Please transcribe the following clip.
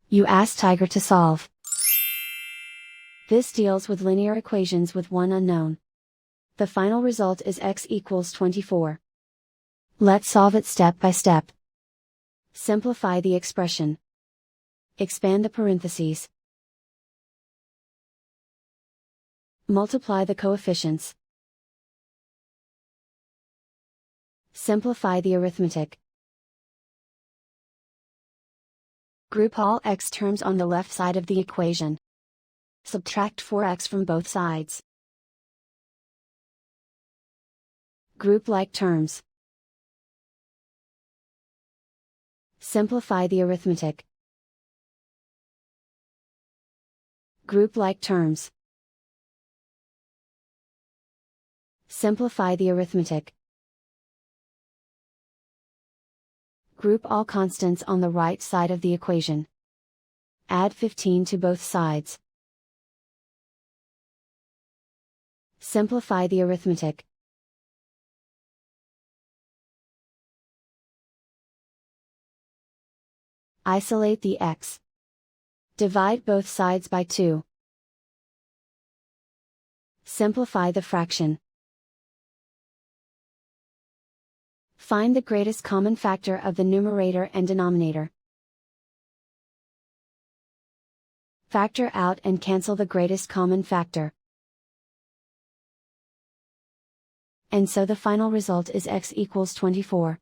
You ask Tiger to solve. This deals with linear equations with one unknown. The final result is x equals 24. Let's solve it step by step. Simplify the expression. Expand the parentheses. Multiply the coefficients. Simplify the arithmetic. Group all x terms on the left side of the equation. Subtract 4x from both sides. Group like terms. Simplify the arithmetic. Group like terms. Simplify the arithmetic. Group all constants on the right side of the equation. Add 15 to both sides. Simplify the arithmetic. Isolate the x. Divide both sides by 2. Simplify the fraction. Find the greatest common factor of the numerator and denominator. Factor out and cancel the greatest common factor. And so the final result is x equals 24.